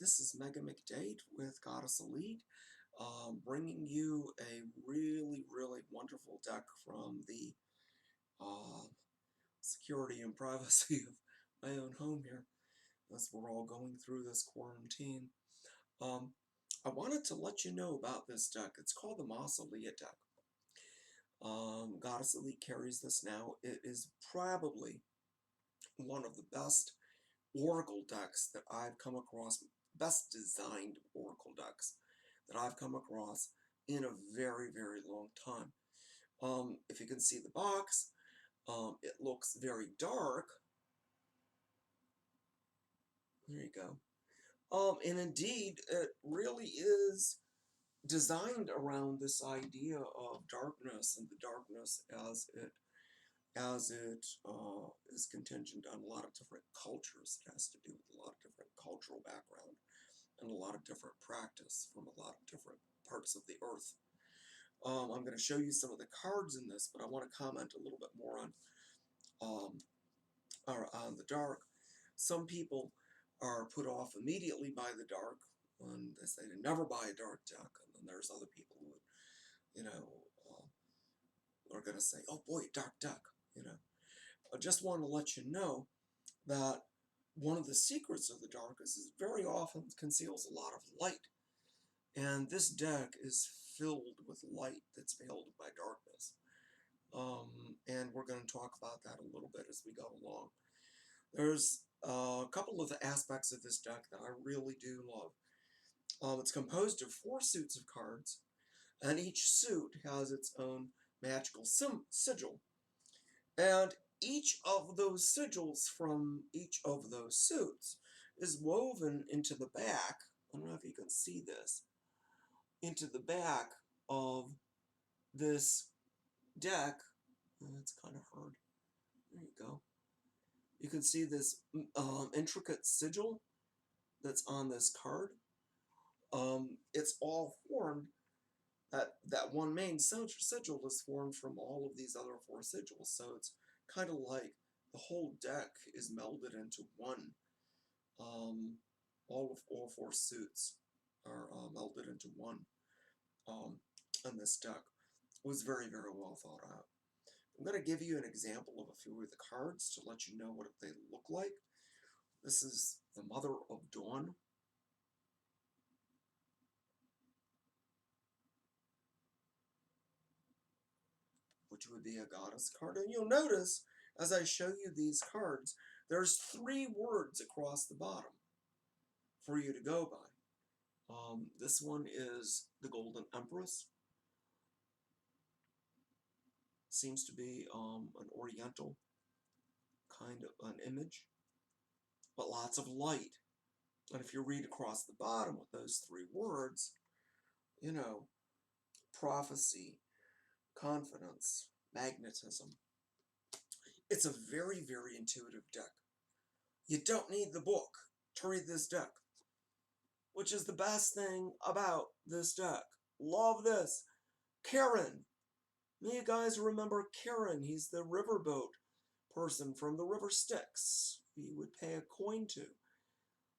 This is Mega McDade with Goddess Elite, bringing you a really wonderful deck from the uh, security and privacy of my own home here, as we're all going through this quarantine. Um, I wanted to let you know about this deck. It's called the Mausolea deck. Goddess Elite carries this now. It is probably one of the best Oracle decks that I've come across, best designed Oracle decks that I've come across in a very long time. If you can see the box, it looks very dark. There you go. And indeed, it really is designed around this idea of darkness and the darkness as it is contingent on a lot of different cultures. It has to do with a lot of different cultural background and a lot of different practice from a lot of different parts of the earth. I'm going to show you some of the cards in this, but I want to comment a little bit more um, on the dark. Some people are put off immediately by the dark, and they say to never buy a dark deck, and then there's other people who, are going to say, oh boy, dark deck, I just want to let you know that one of the secrets of the dark is it very often conceals a lot of light. And this deck is filled with light that's veiled by darkness. And we're going to talk about that a little bit as we go along. There's a couple of the aspects of this deck that I really do love. It's composed of 4 suits of cards, and each suit has its own magical sigil. And each of those sigils from each of those suits is woven into the back. I don't know if you can see this. Into the back of this deck. It's kind of hard. There you go. You can see this intricate sigil that's on this card. It's all formed, that one main sigil is formed from all of these other 4 sigils, so it's kind of like the whole deck is melded into one. All 4 suits are melded into one. And this deck was very well thought out. I'm going to give you an example of a few of the cards to let you know what they look like. This is the Mother of Dawn. Which would be a goddess card. And you'll notice, as I show you these cards, there's 3 words across the bottom for you to go by. This one is the Golden Empress. Seems to be an oriental kind of an image, but lots of light. And if you read across the bottom with those 3 words, prophecy, confidence, magnetism. It's a very intuitive deck. You don't need the book to read this deck, which is the best thing about this deck. Love this. Karen. You guys remember Karen. He's the riverboat person from the River Styx you would pay a coin to.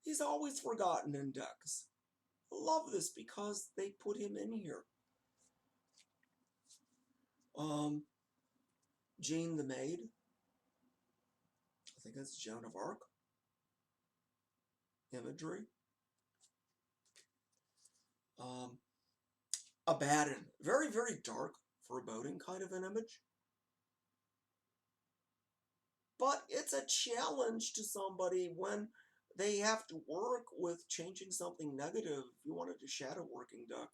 He's always forgotten in decks. I love this because they put him in here. Jean the Maid. I think that's Joan of Arc. Imagery. Abaddon. Very dark for a boating kind of an image. But it's a challenge to somebody when they have to work with changing something negative. If you wanted a shadow working deck,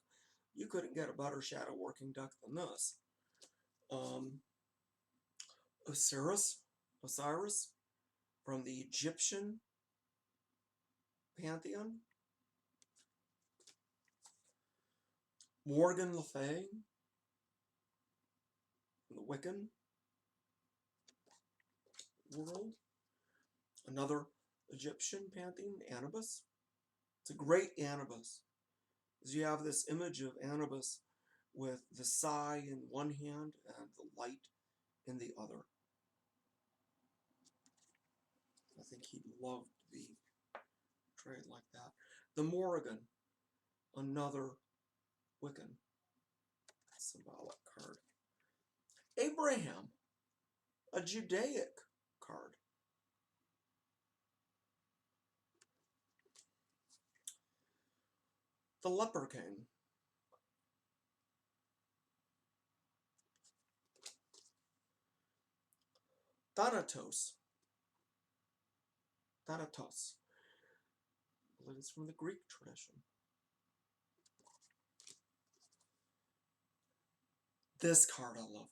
you couldn't get a better shadow working deck than this. Osiris from the Egyptian pantheon. Morgan Le Fay from the Wiccan world. Another Egyptian pantheon, Anubis. It's a great Anubis. As you have this image of Anubis with the sigh in one hand and the light in the other. I think he'd love to be portrayed like that. The Morrigan, another Wiccan symbolic card. Abraham, a Judaic card. The Leper King. Thanatos. Thanatos. I believe it's from the Greek tradition. This card I love.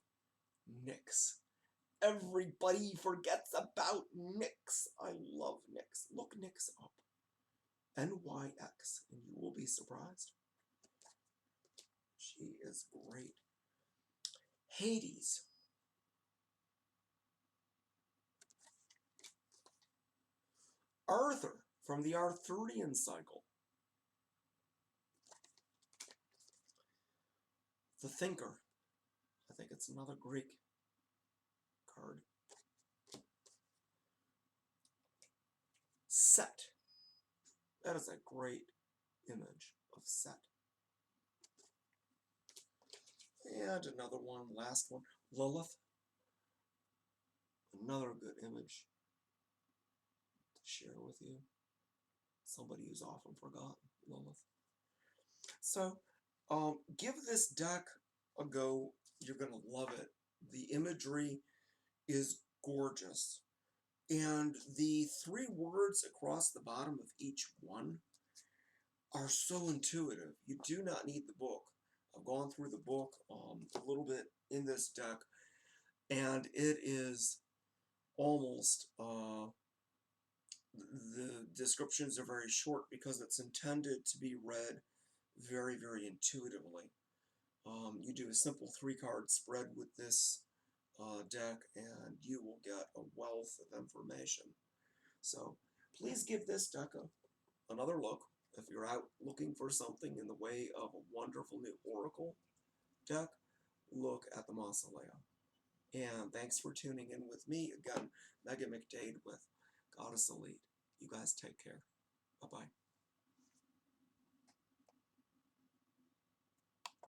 Nyx. Everybody forgets about Nyx. I love Nyx. Look Nyx up. NYX, and you will be surprised. She is great. Hades. Arthur from the Arthurian cycle. The Thinker. I think it's another Greek card. Set. That is a great image of Set. And another one, last one. Lilith. Another good image to share with you. Somebody who's often forgotten, Lilith. So, give this deck a go. You're going to love it. The imagery is gorgeous. And the 3 words across the bottom of each one are so intuitive. You do not need the book. I've gone through the book a little bit in this deck, and it is almost, the descriptions are very short because it's intended to be read very, very intuitively. You do a simple 3-card spread with this deck, and you will get a wealth of information. So please give this deck another look. If you're out looking for something in the way of a wonderful new Oracle deck, look at the Mausolea. And thanks for tuning in with me. Again, McDade with Goddess Elite. You guys take care. Bye-bye.